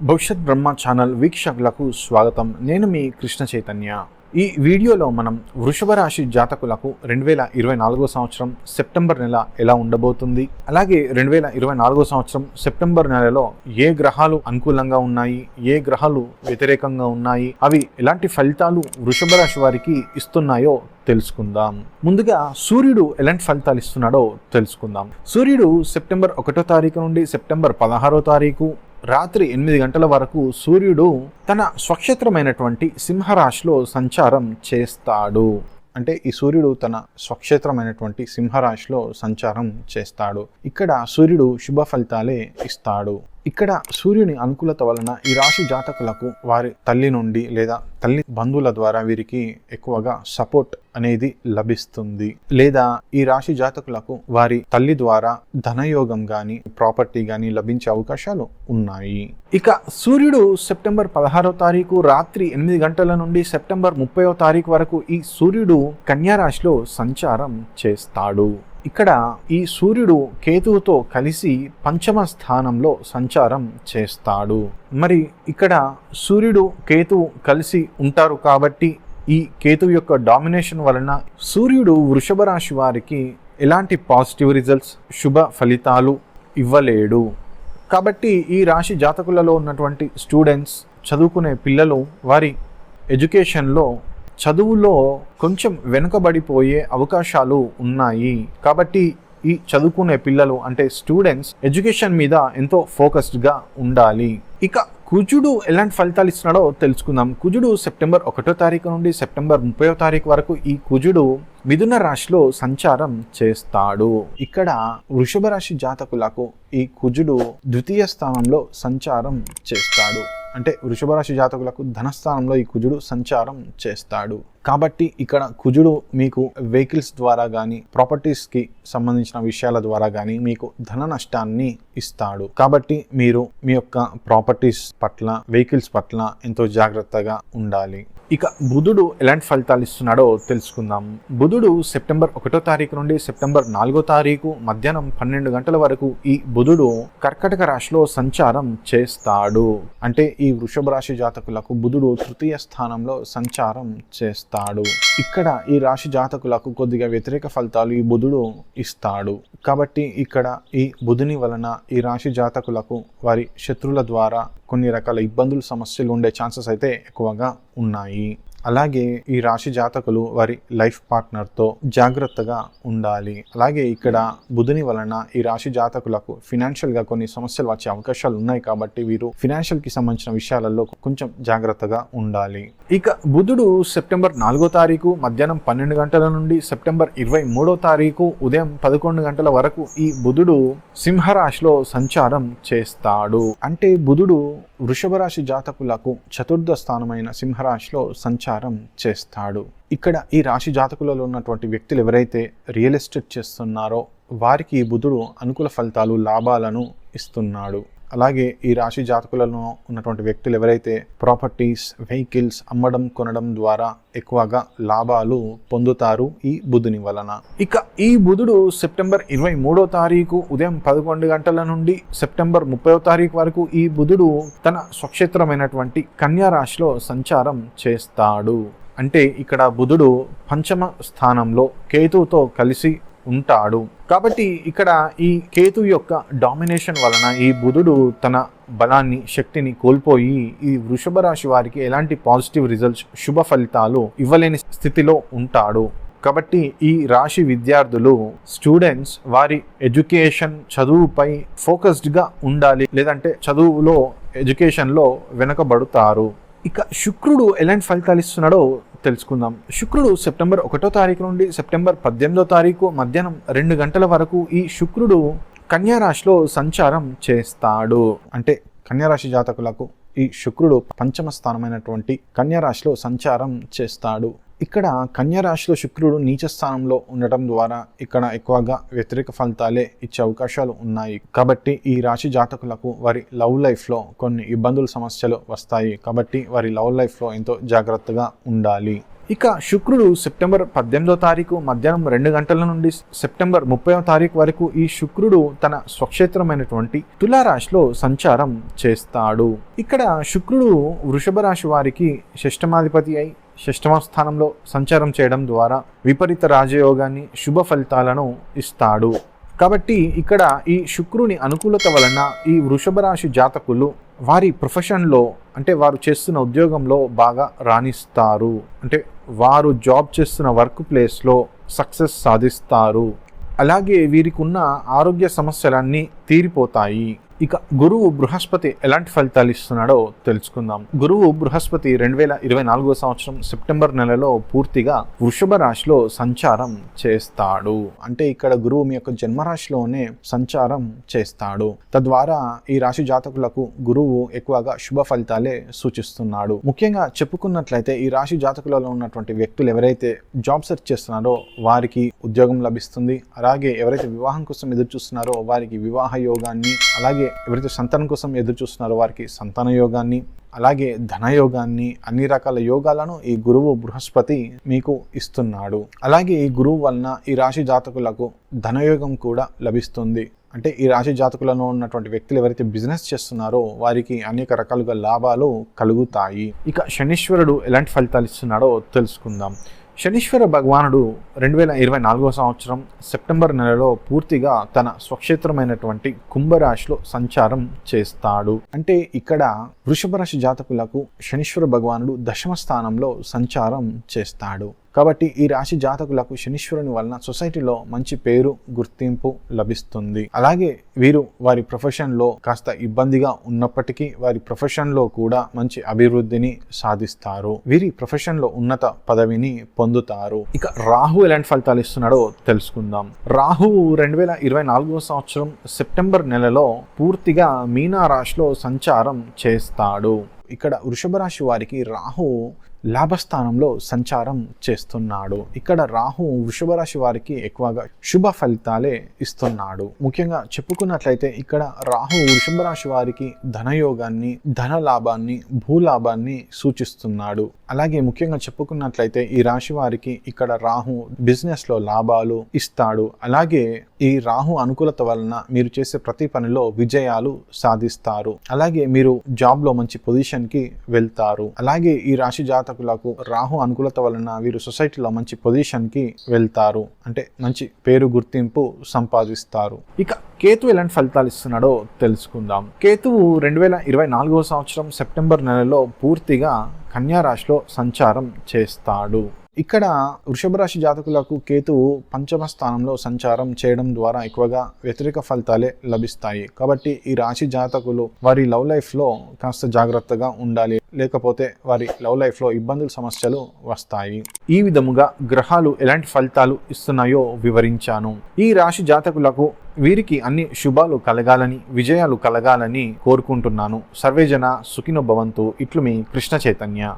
భవిష్యత్ బ్రహ్మ ఛానల్ వీక్షకులకు స్వాగతం. నేను మీ కృష్ణ చైతన్య. ఈ వీడియోలో మనం వృషభ రాశి జాతకులకు 2024 సంవత్సరం సెప్టెంబర్ నెల ఎలా ఉండబోతుంది, అలాగే 2024 సంవత్సరం సెప్టెంబర్ నెలలో ఏ గ్రహాలు అనుకూలంగా ఉన్నాయి, ఏ గ్రహాలు వ్యతిరేకంగా ఉన్నాయి, అవి ఎలాంటి ఫలితాలు వృషభ రాశి వారికి ఇస్తున్నాయో తెలుసుకుందాం. ముందుగా సూర్యుడు ఎలాంటి ఫలితాలు ఇస్తున్నాడో తెలుసుకుందాం. సూర్యుడు సెప్టెంబర్ 1వ తారీఖు నుండి సెప్టెంబర్ 16వ తారీఖు రాత్రి 8 గంటల వరకు సూర్యుడు తన స్వక్షేత్రమైనటువంటి సింహరాశిలో సంచారం చేస్తాడు. అంటే ఈ సూర్యుడు తన స్వక్షేత్రమైనటువంటి సింహరాశిలో సంచారం చేస్తాడు. ఇక్కడ సూర్యుడు శుభ ఫలితాలే ఇస్తాడు. ఇక్కడ సూర్యుని అనుకూలత వలన ఈ రాశి జాతకులకు వారి తల్లి నుండి లేదా తల్లి బంధువుల ద్వారా వీరికి ఎక్కువగా సపోర్ట్ అనేది లభిస్తుంది, లేదా ఈ రాశి జాతకులకు వారి తల్లి ద్వారా ధనయోగం గాని ప్రాపర్టీ గాని లభించే అవకాశాలు ఉన్నాయి. ఇక సూర్యుడు సెప్టెంబర్ 16వ తారీఖు రాత్రి 8 గంటల నుండి సెప్టెంబర్ 30వ తారీఖు వరకు ఈ సూర్యుడు కన్యా రాశిలో సంచారం చేస్తాడు. ఇక్కడ ఈ సూర్యుడు కేతువుతో కలిసి పంచమ స్థానంలో సంచారం చేస్తాడు. మరి ఇక్కడ సూర్యుడు కేతువు కలిసి ఉంటారు కాబట్టి ఈ కేతువు యొక్క డామినేషన్ వలన సూర్యుడు వృషభ రాశి వారికి ఎలాంటి పాజిటివ్ రిజల్ట్స్, శుభ ఫలితాలు ఇవ్వలేడు. కాబట్టి ఈ రాశి జాతకులలో ఉన్నటువంటి స్టూడెంట్స్, చదువుకునే పిల్లలు వారి ఎడ్యుకేషన్లో చదువులో కొంచెం వెనుకబడిపోయే అవకాశాలు ఉన్నాయి. కాబట్టి ఈ చదువుకునే పిల్లలు అంటే స్టూడెంట్స్ ఎడ్యుకేషన్ మీద ఎంతో ఫోకస్డ్గా ఉండాలి. ఇక కుజుడు ఎలాంటి ఫలితాలు ఇస్తున్నాడో తెలుసుకుందాం. కుజుడు సెప్టెంబర్ 1వ తారీఖు నుండి సెప్టెంబర్ 30వ తారీఖు వరకు ఈ కుజుడు మిథున రాశిలో సంచారం చేస్తాడు. ఇక్కడ వృషభ రాశి జాతకులకు ఈ కుజుడు ద్వితీయ స్థానంలో సంచారం చేస్తాడు. అంటే వృషభ రాశి జాతకులకు ధనస్థానంలో ఈ కుజుడు సంచారం చేస్తాడు. కాబట్టి ఇక్కడ కుజుడు మీకు వెహికల్స్ ద్వారా కానీ ప్రాపర్టీస్కి సంబంధించిన విషయాల ద్వారా కానీ మీకు ధన నష్టాన్ని ఇస్తాడు. కాబట్టి మీరు మీ యొక్క ప్రాపర్టీస్ పట్ల, వెహికల్స్ పట్ల ఎంతో జాగ్రత్తగా ఉండాలి. ఇక బుధుడు ఎలాంటి ఫలితాలు ఇస్తున్నాడో తెలుసుకుందాం. బుధుడు సెప్టెంబర్ 1వ తారీఖు నుండి సెప్టెంబర్ 4వ తారీఖు మధ్యాహ్నం 12 గంటల వరకు ఈ బుధుడు కర్కటక రాశిలో సంచారం చేస్తాడు. అంటే ఈ వృషభ రాశి జాతకులకు బుధుడు తృతీయ స్థానంలో సంచారం చేస్తాడు. ఇక్కడ ఈ రాశి జాతకులకు కొద్దిగా వ్యతిరేక ఫలితాలు ఈ బుధుడు ఇస్తాడు. కాబట్టి ఇక్కడ ఈ బుధుని వలన ఈ రాశి జాతకులకు వారి శత్రువుల ద్వారా కొన్ని రకాల ఇబ్బందులు, సమస్యలు ఉండే ఛాన్సెస్ అయితే ఎక్కువగా ఉన్నాయి. అలాగే ఈ రాశి జాతకులు వారి లైఫ్ పార్ట్నర్తో జాగ్రత్తగా ఉండాలి. అలాగే ఇక్కడ బుధుని వలన ఈ రాశి జాతకులకు ఫినాన్షియల్గా కొన్ని సమస్యలు వచ్చే అవకాశాలు ఉన్నాయి. కాబట్టి వీరు ఫినాన్షియల్కి సంబంధించిన విషయాలలో కొంచెం జాగ్రత్తగా ఉండాలి. ఇక బుధుడు సెప్టెంబర్ 4వ తారీఖు మధ్యాహ్నం 12 గంటల నుండి సెప్టెంబర్ 23వ తారీఖు ఉదయం 11 గంటల వరకు ఈ బుధుడు సింహరాశిలో సంచారం చేస్తాడు. అంటే బుధుడు వృషభ రాశి జాతకులకు చతుర్థ స్థానమైన సింహరాశిలో సంచారం చేస్తాడు. ఇక్కడ ఈ రాశి జాతకులలో ఉన్నటువంటి వ్యక్తులు ఎవరైతే రియల్ ఎస్టేట్ చేస్తున్నారో వారికి ఈ బుధుడు అనుకూల ఫలితాలు, లాభాలను ఇస్తున్నాడు. అలాగే ఈ రాశి జాతకులలో ఉన్నటువంటి వ్యక్తులు ఎవరైతే ప్రాపర్టీస్, వెహికల్స్ అమ్మడం, కొనడం ద్వారా ఎక్కువగా లాభాలు పొందుతారు ఈ బుధుని వలన. ఇక ఈ బుధుడు సెప్టెంబర్ 23వ తారీఖు ఉదయం 11 గంటల నుండి సెప్టెంబర్ 30వ తారీఖు వరకు ఈ బుధుడు తన స్వక్షేత్రమైనటువంటి కన్యా రాశిలో సంచారం చేస్తాడు. అంటే ఇక్కడ బుధుడు పంచమ స్థానంలో కేతువుతో కలిసి ఉంటాడు. కాబట్టి ఇక్కడ ఈ కేతు యొక్క డామినేషన్ వలన ఈ బుధుడు తన బలాన్ని, శక్తిని కోల్పోయి ఈ వృషభ రాశి వారికి ఎలాంటి పాజిటివ్ రిజల్ట్స్, శుభ ఫలితాలు ఇవ్వలేని స్థితిలో ఉంటాడు. కాబట్టి ఈ రాశి విద్యార్థులు, స్టూడెంట్స్ వారి ఎడ్యుకేషన్, చదువుపై ఫోకస్డ్గా ఉండాలి. లేదంటే చదువులో, ఎడ్యుకేషన్లో వెనకబడుతారు. ఇక శుక్రుడు ఎలాంటి ఫలితాలు ఇస్తున్నాడో తెలుసుకుందాం. శుక్రుడు సెప్టెంబర్ 1వ తారీఖు నుండి సెప్టెంబర్ 18వ తారీఖు మధ్యాహ్నం 2 గంటల వరకు ఈ శుక్రుడు కన్యా రాశిలో సంచారం చేస్తాడు. అంటే కన్యా రాశి జాతకులకు ఈ శుక్రుడు పంచమ స్థానమైనటువంటి కన్యా రాశిలో సంచారం చేస్తాడు. ఇక్కడ కన్యా రాశిలో శుక్రుడు నీచ స్థానంలో ఉండటం ద్వారా ఇక్కడ ఎక్కువగా వ్యతిరేక ఫలితాలే ఇచ్చే అవకాశాలు ఉన్నాయి. కాబట్టి ఈ రాశి జాతకులకు వారి లవ్ లైఫ్లో కొన్ని ఇబ్బందులు, సమస్యలు వస్తాయి. కాబట్టి వారి లవ్ లైఫ్లో ఎంతో జాగ్రత్తగా ఉండాలి. ఇక శుక్రుడు సెప్టెంబర్ 18వ తారీఖు మధ్యాహ్నం 2 గంటల నుండి సెప్టెంబర్ 30వ తారీఖు వరకు ఈ శుక్రుడు తన స్వక్షేత్రమైనటువంటి తులారాశిలో సంచారం చేస్తాడు. ఇక్కడ శుక్రుడు వృషభ రాశి వారికి షష్టమాధిపతి అయి షష్టమ స్థానంలో సంచారం చేయడం ద్వారా విపరీత రాజయోగాన్ని, శుభ ఫలితాలను ఇస్తాడు. కాబట్టి ఇక్కడ ఈ శుక్రుని అనుకూలత వలన ఈ వృషభ రాశి జాతకులు వారి ప్రొఫెషన్లో అంటే వారు చేస్తున్న ఉద్యోగంలో బాగా రాణిస్తారు. అంటే వారు జాబ్ చేస్తున్న వర్క్ ప్లేస్లో సక్సెస్ సాధిస్తారు. అలాగే వీరికి ఉన్న ఆరోగ్య సమస్యలన్నీ తీరిపోతాయి. ఇక గురువు బృహస్పతి ఎలాంటి ఫలితాలు ఇస్తున్నాడో తెలుసుకుందాం. గురువు బృహస్పతి 2024 సంవత్సరం సెప్టెంబర్ నెలలో పూర్తిగా వృషభ రాశిలో సంచారం చేస్తాడు. అంటే ఇక్కడ గురువు మీ యొక్క జన్మరాశిలోనే సంచారం చేస్తాడు. తద్వారా ఈ రాశి జాతకులకు గురువు ఎక్కువగా శుభ ఫలితాలే సూచిస్తున్నాడు. ముఖ్యంగా చెప్పుకున్నట్లయితే ఈ రాశి జాతకులలో ఉన్నటువంటి వ్యక్తులు ఎవరైతే జాబ్ సెర్చ్ చేస్తున్నారో వారికి ఉద్యోగం లభిస్తుంది. అలాగే ఎవరైతే వివాహం కోసం ఎదురు చూస్తున్నారో వారికి వివాహ యోగాన్ని, అలాగే ఎవరైతే సంతానం కోసం ఎదురు చూస్తున్నారో వారికి సంతాన యోగాన్ని, అలాగే ధనయోగాన్ని, అన్ని రకాల యోగాలను ఈ గురువు బృహస్పతి మీకు ఇస్తున్నాడు. అలాగే ఈ గురువు వలన ఈ రాశి జాతకులకు ధనయోగం కూడా లభిస్తుంది. అంటే ఈ రాశి జాతకులలో ఉన్నటువంటి వ్యక్తులు ఎవరైతే బిజినెస్ చేస్తున్నారో వారికి అనేక రకాలుగా లాభాలు కలుగుతాయి. ఇక శనీశ్వరుడు ఎలాంటి ఫలితాలు ఇస్తున్నాడో తెలుసుకుందాం. శనీశ్వర భగవానుడు 2024 సంవత్సరం సెప్టెంబర్ నెలలో పూర్తిగా తన స్వక్షేత్రమైనటువంటి కుంభరాశిలో సంచారం చేస్తాడు. అంటే ఇక్కడ వృషభ రాశి జాతకులకు శనీశ్వర భగవానుడు దశమ స్థానంలో సంచారం చేస్తాడు. కాబట్టి ఈ రాశి జాతకులకు శనీశ్వరుని వలన సొసైటీలో మంచి పేరు, గుర్తింపు లభిస్తుంది. అలాగే వీరు వారి ప్రొఫెషన్లో కాస్త ఇబ్బందిగా ఉన్నప్పటికీ వారి ప్రొఫెషన్లో కూడా మంచి అభివృద్ధిని సాధిస్తారు. వీరి ప్రొఫెషన్లో ఉన్నత పదవిని పొందుతారు. ఇక రాహు ఎలాంటి ఫలితాలు ఇస్తున్నాడో తెలుసుకుందాం. రాహు 2024 సంవత్సరం సెప్టెంబర్ నెలలో పూర్తిగా మీనా రాశిలో సంచారం చేస్తాడు. ఇక్కడ వృషభ రాశి వారికి రాహు లాభస్థానంలో సంచారం చేస్తున్నాడు. ఇక్కడ రాహు వృషభ రాశి వారికి ఎక్కువగా శుభ ఫలితాలే ఇస్తున్నాడు. ముఖ్యంగా చెప్పుకున్నట్లయితే ఇక్కడ రాహు వృషభ రాశి వారికి ధనయోగాన్ని, ధన లాభాన్ని, భూలాభాన్ని సూచిస్తున్నాడు. అలాగే ముఖ్యంగా చెప్పుకున్నట్లయితే ఈ రాశి వారికి ఇక్కడ రాహు బిజినెస్ లో లాభాలు ఇస్తాడు. అలాగే ఈ రాహు అనుకూలత వలన మీరు చేసే ప్రతి పనిలో విజయాలు సాధిస్తారు. అలాగే మీరు జాబ్ లో మంచి పొజిషన్ కి వెళ్తారు. అలాగే ఈ రాశి జాతకులకు రాహు అనుకూలత వలన వీరు సొసైటీలో మంచి పొజిషన్ కి వెళ్తారు. అంటే మంచి పేరు, గుర్తింపు సంపాదిస్తారు. ఇక కేతు ఎలాంటి ఫలితాలు ఇస్తున్నాడో తెలుసుకుందాం. కేతువు 2024 సంవత్సరం సెప్టెంబర్ నెలలో పూర్తిగా కన్యా రాశిలో సంచారం చేస్తాడు. ఇక్కడ వృషభ రాశి జాతకులకు కేతువు పంచమ స్థానంలో సంచారం చేయడం ద్వారా ఎక్కువగా వ్యతిరేక ఫలితాలే లభిస్తాయి. కాబట్టి ఈ రాశి జాతకులు వారి లవ్ లైఫ్లో కాస్త జాగ్రత్తగా ఉండాలి, లేకపోతే వారి లవ్ లైఫ్లో ఇబ్బందులు, సమస్యలు వస్తాయి. ఈ విధముగా గ్రహాలు ఎలాంటి ఫలితాలు ఇస్తున్నాయో వివరించాను. ఈ రాశి జాతకులకు వీరికి అన్ని శుభాలు కలగాలని, విజయాలు కలగాలని కోరుకుంటున్నాను. సర్వేజన సుఖినో భవంతు. ఇట్లు మీ కృష్ణ చైతన్య.